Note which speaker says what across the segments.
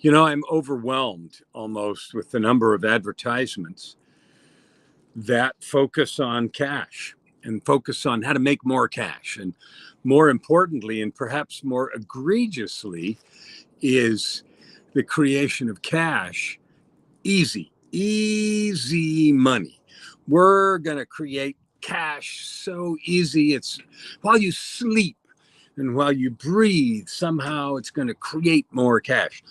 Speaker 1: I'm overwhelmed almost with the number of advertisements that focus on cash and focus on how to make more cash. And more importantly, and perhaps more egregiously, is the creation of cash easy money. We're going to create cash so easy. It's while you sleep and while you breathe, somehow it's going to create more cash.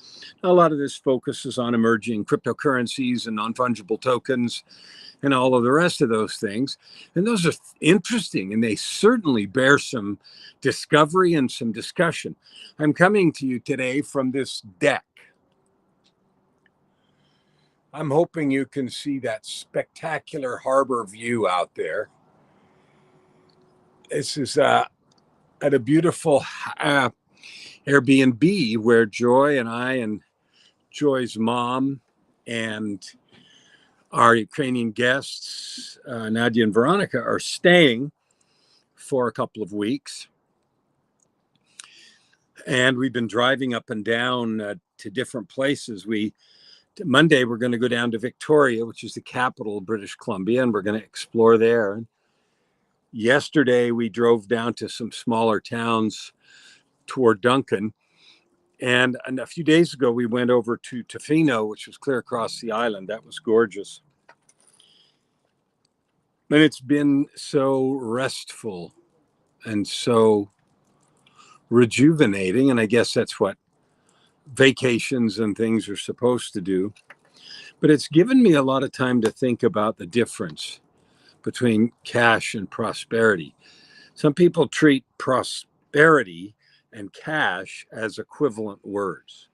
Speaker 1: A lot of this focuses on emerging cryptocurrencies and non-fungible tokens and all of the rest of those things. And those are interesting, and they certainly bear some discovery and some discussion. I'm coming to you today from this deck. I'm hoping you can see that spectacular harbor view out there. This is at a beautiful Airbnb where Joy and I and Joy's mom and our Ukrainian guests, Nadia and Veronica, are staying for a couple of weeks. And we've been driving up and down to different places. Monday, we're going to go down to Victoria, which is the capital of British Columbia, and we're going to explore there. Yesterday, we drove down to some smaller towns toward Duncan. And a few days ago, we went over to Tofino, which was clear across the island. That was gorgeous. And it's been so restful and so rejuvenating. And I guess that's what vacations and things are supposed to do. But it's given me a lot of time to think about the difference between cash and prosperity. Some people treat prosperity and cash as equivalent words.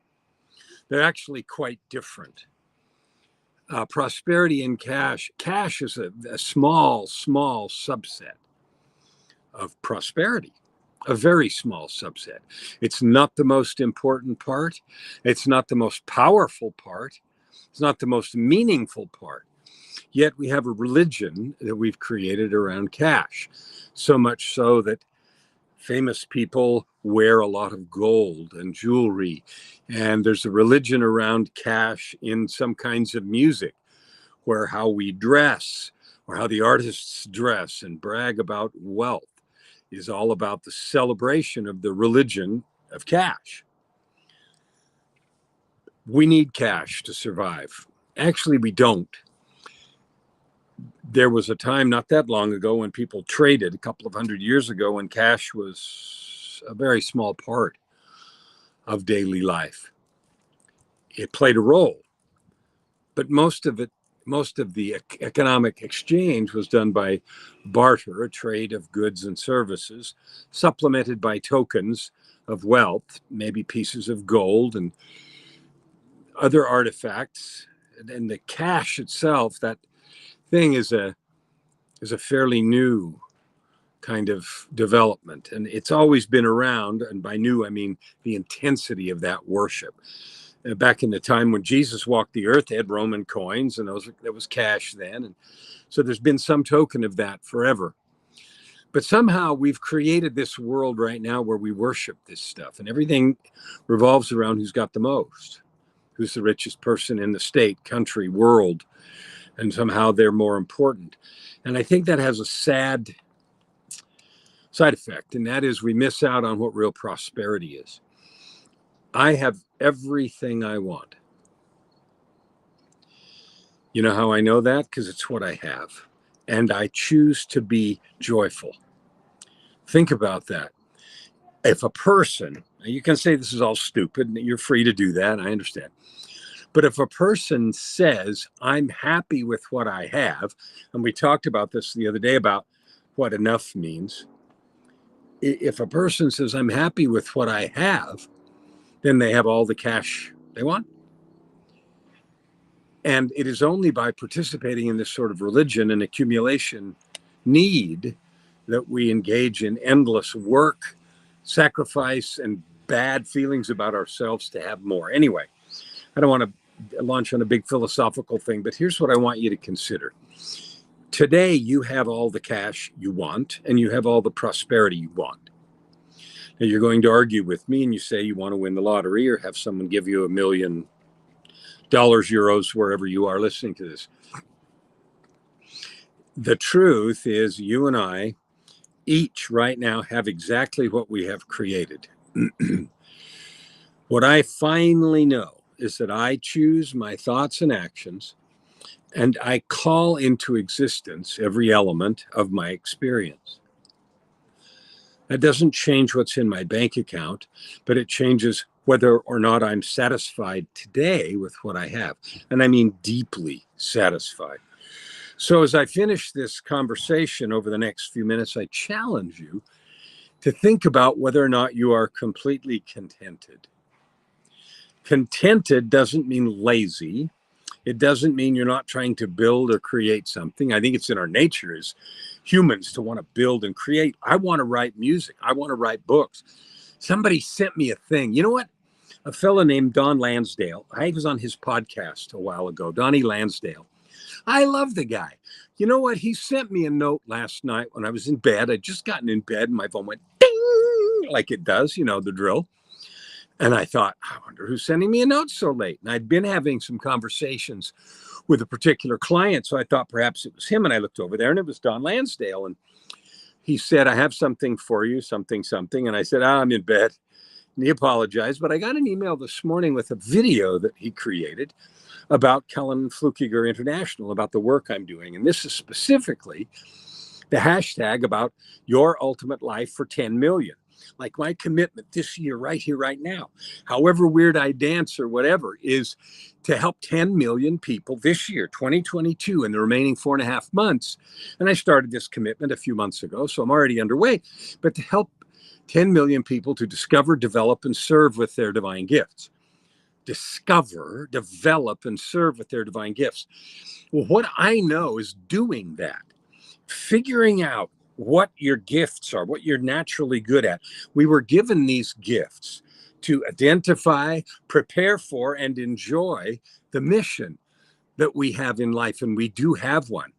Speaker 1: They're actually quite different. Prosperity and cash is a small subset of prosperity. A very small subset. It's not the most important part. It's not the most powerful part. It's not the most meaningful part. Yet we have a religion that we've created around cash. So much so that famous people wear a lot of gold and jewelry. And there's a religion around cash in some kinds of music, where how we dress or how the artists dress and brag about wealth is all about the celebration of the religion of cash. We need cash to survive. Actually, we don't. There was a time not that long ago when people traded, a couple of hundred years ago, when cash was a very small part of daily life. It played a role, but most of the economic exchange was done by barter, a trade of goods and services, supplemented by tokens of wealth, maybe pieces of gold and other artifacts. And the cash itself, that thing is a fairly new kind of development. And it's always been around. And by new, I mean the intensity of that worship. Back in the time when Jesus walked the earth, they had Roman coins, and there was cash then. And so there's been some token of that forever. But somehow we've created this world right now where we worship this stuff, and everything revolves around who's got the most, who's the richest person in the state, country, world, and somehow they're more important. And I think that has a sad side effect, and that is we miss out on what real prosperity is. I have everything I want. You know how I know that? Because it's what I have. And I choose to be joyful. Think about that. If a person, you can say this is all stupid, and you're free to do that, I understand. But if a person says, I'm happy with what I have, and we talked about this the other day about what enough means. If a person says, I'm happy with what I have, then they have all the cash they want. And it is only by participating in this sort of religion and accumulation need that we engage in endless work, sacrifice, and bad feelings about ourselves to have more. Anyway, I don't want to launch on a big philosophical thing, but here's what I want you to consider. Today, you have all the cash you want, and you have all the prosperity you want. Now, you're going to argue with me and you say you want to win the lottery or have someone give you $1 million, euros, wherever you are listening to this. The truth is, you and I each right now have exactly what we have created. What I finally know is that I choose my thoughts and actions, and I call into existence every element of my experience. That doesn't change what's in my bank account, but it changes whether or not I'm satisfied today with what I have. And I mean deeply satisfied. So as I finish this conversation over the next few minutes, I challenge you to think about whether or not you are completely contented. Contented doesn't mean lazy. It doesn't mean you're not trying to build or create something. I think it's in our nature as humans to want to build and create. I want to write music. I want to write books. Somebody sent me a thing. You know what? A fellow named Don Lansdale. I was on his podcast a while ago, Donnie Lansdale. I love the guy. You know what? He sent me a note last night when I was in bed. I'd just gotten in bed and my phone went ding, like it does, you know, the drill. And I thought, I wonder who's sending me a note so late. And I'd been having some conversations with a particular client. So I thought perhaps it was him. And I looked over there and it was Don Lansdale. And he said, I have something for you, something. And I said, I'm in bed. And he apologized. But I got an email this morning with a video that he created about Kellan Flukiger International, about the work I'm doing. And this is specifically the hashtag about your ultimate life for 10 million. Like my commitment this year, right here, right now, however weird I dance or whatever, is to help 10 million people this year, 2022, in the remaining 4.5 months. And I started this commitment a few months ago, so I'm already underway, but to help 10 million people to discover, develop, and serve with their divine gifts. Discover, develop, and serve with their divine gifts. Well, what I know is doing that, figuring out what your gifts are, what you're naturally good at. We were given these gifts to identify, prepare for, and enjoy the mission that we have in life, and we do have one.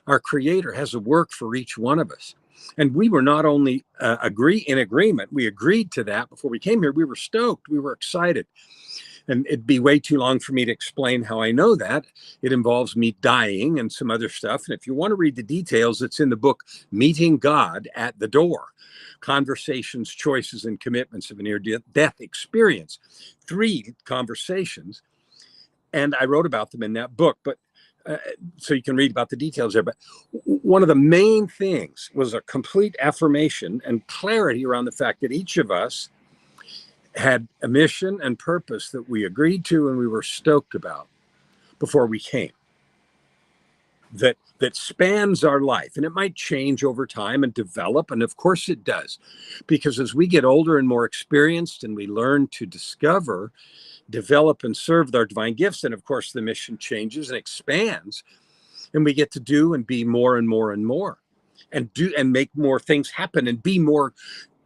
Speaker 1: Our Creator has a work for each one of us. And we were not only in agreement, we agreed to that before we came here. We were stoked, we were excited. And it'd be way too long for me to explain how I know that. It involves me dying and some other stuff. And if you want to read the details, it's in the book, Meeting God at the Door, Conversations, Choices, and Commitments of a Near-Death Experience. 3 conversations. And I wrote about them in that book, but so you can read about the details there. But one of the main things was a complete affirmation and clarity around the fact that each of us had a mission and purpose that we agreed to and we were stoked about before we came. That spans our life, and it might change over time and develop, and of course it does, because as we get older and more experienced and we learn to discover, develop, and serve our divine gifts, and of course the mission changes and expands, and we get to do and be more and more and more, and do and make more things happen and be more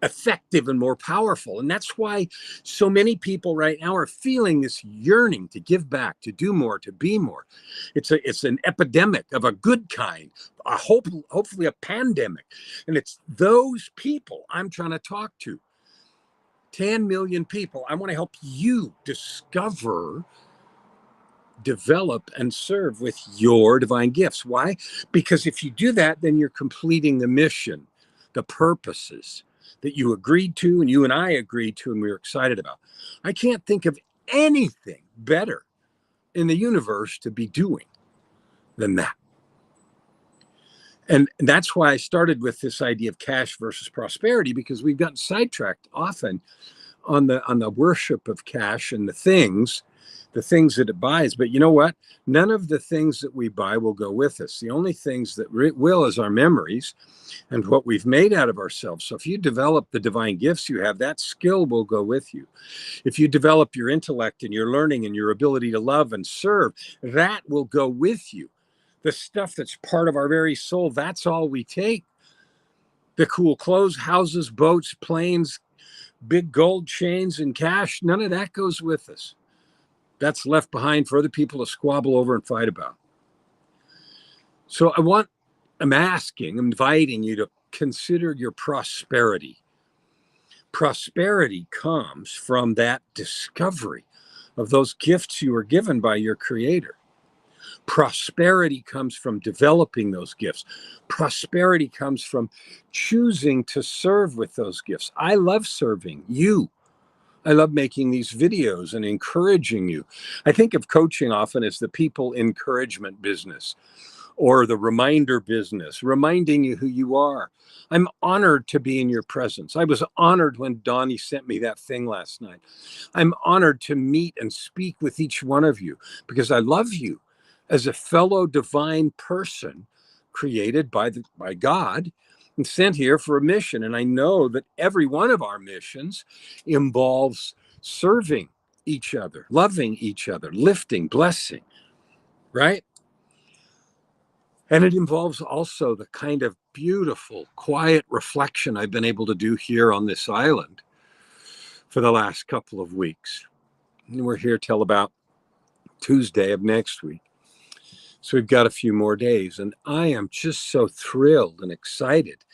Speaker 1: effective and more powerful. And that's why so many people right now are feeling this yearning to give back, to do more, to be more. It's an epidemic of a good kind, hopefully a pandemic. And it's those people I'm trying to talk to. 10 million people. I want to help you discover, develop, and serve with your divine gifts. Why? Because if you do that, then you're completing the mission, the purposes that you agreed to and you and I agreed to and we were excited about. I can't think of anything better in the universe to be doing than that. And that's why I started with this idea of cash versus prosperity, because we've gotten sidetracked often on the worship of cash and the things that it buys. But you know what? None of the things that we buy will go with us. The only things that will is our memories and what we've made out of ourselves. So if you develop the divine gifts you have, that skill will go with you. If you develop your intellect and your learning and your ability to love and serve, that will go with you. The stuff that's part of our very soul, that's all we take. The cool clothes, houses, boats, planes, big gold chains, and cash, none of that goes with us. That's left behind for other people to squabble over and fight about. So I'm inviting you to consider your prosperity. Prosperity comes from that discovery of those gifts you were given by your Creator. Prosperity comes from developing those gifts. Prosperity comes from choosing to serve with those gifts. I love serving you. I love making these videos and encouraging you. I think of coaching often as the people encouragement business or the reminder business, reminding you who you are. I'm honored to be in your presence. I was honored when Donnie sent me that thing last night. I'm honored to meet and speak with each one of you because I love you as a fellow divine person created by God and sent here for a mission. And I know that every one of our missions involves serving each other, loving each other, lifting, blessing, right? And it involves also the kind of beautiful, quiet reflection I've been able to do here on this island for the last couple of weeks. And we're here till about Tuesday of next week. So we've got a few more days. And I am just so thrilled and excited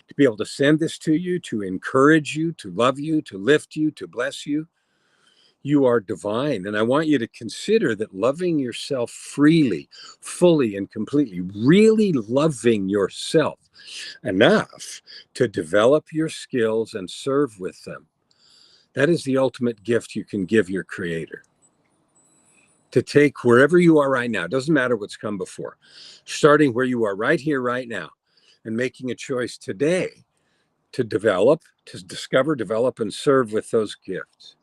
Speaker 1: to be able to send this to you, to encourage you, to love you, to lift you, to bless you. You are divine. And I want you to consider that loving yourself freely, fully, and completely, really loving yourself enough to develop your skills and serve with them. That is the ultimate gift you can give your Creator. To take wherever you are right now, it doesn't matter what's come before, starting where you are right here, right now, and making a choice today to develop, to discover, develop, and serve with those gifts.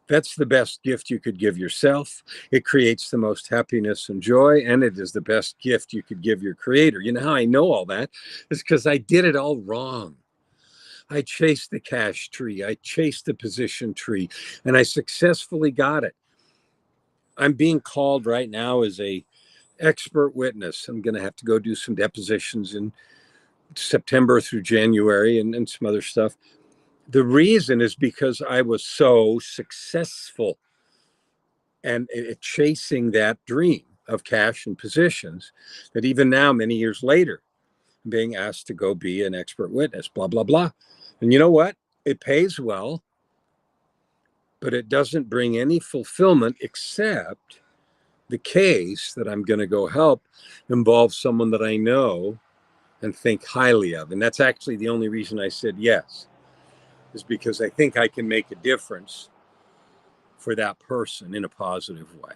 Speaker 1: That's the best gift you could give yourself. It creates the most happiness and joy, and it is the best gift you could give your Creator. You know how I know all that? It's because I did it all wrong. I chased the cash tree, I chased the position tree, and I successfully got it. I'm being called right now as a expert witness. I'm going to have to go do some depositions in September through January and some other stuff. The reason is because I was so successful and chasing that dream of cash and positions that even now, many years later, I'm being asked to go be an expert witness, blah, blah, blah. And you know what? It pays well, but it doesn't bring any fulfillment except the case that I'm going to go help involves someone that I know and think highly of. And that's actually the only reason I said yes, is because I think I can make a difference for that person in a positive way.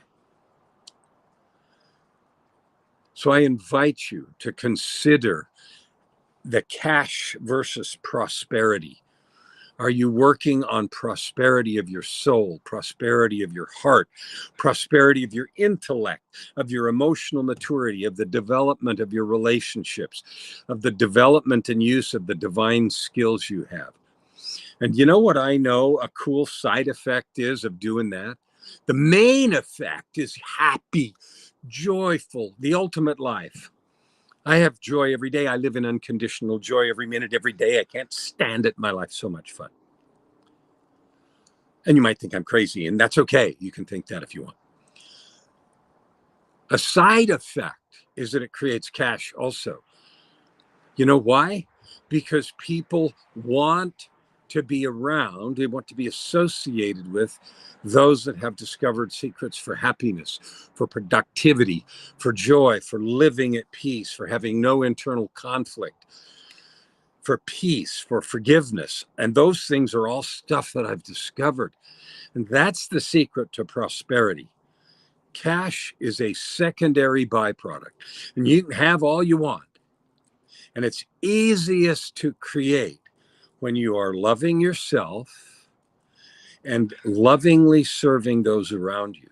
Speaker 1: So I invite you to consider the cash versus prosperity. Are you working on prosperity of your soul, prosperity of your heart, prosperity of your intellect, of your emotional maturity, of the development of your relationships, of the development and use of the divine skills you have? And you know what I know a cool side effect is of doing that? The main effect is happy, joyful, the ultimate life. I have joy every day. I live in unconditional joy every minute, every day. I can't stand it. My life's so much fun. And you might think I'm crazy, and that's okay. You can think that if you want. A side effect is that it creates cash also. You know why? Because people want to be around, they want to be associated with those that have discovered secrets for happiness, for productivity, for joy, for living at peace, for having no internal conflict, for peace, for forgiveness. And those things are all stuff that I've discovered. And that's the secret to prosperity. Cash is a secondary byproduct, and you can have all you want. And it's easiest to create when you are loving yourself and lovingly serving those around you.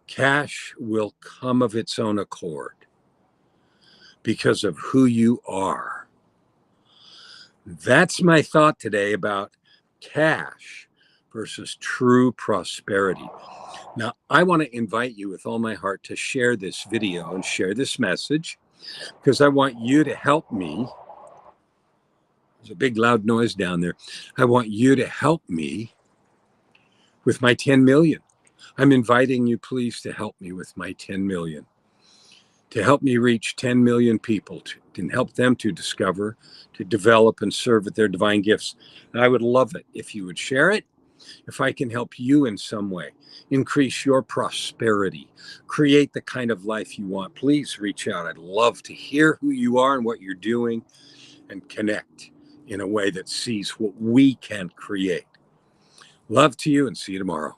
Speaker 1: Cash will come of its own accord because of who you are. That's my thought today about cash versus true prosperity. Now, I want to invite you with all my heart to share this video and share this message because I want you to help me. There's a big loud noise down there. I want you to help me with my 10 million. I'm inviting you, please, to help me with my 10 million. to help me reach 10 million people and help them to discover, to develop, and serve at their divine gifts. And I would love it if you would share it. If I can help you in some way, increase your prosperity, create the kind of life you want, please reach out. I'd love to hear who you are and what you're doing and connect in a way that sees what we can create. Love to you and see you tomorrow.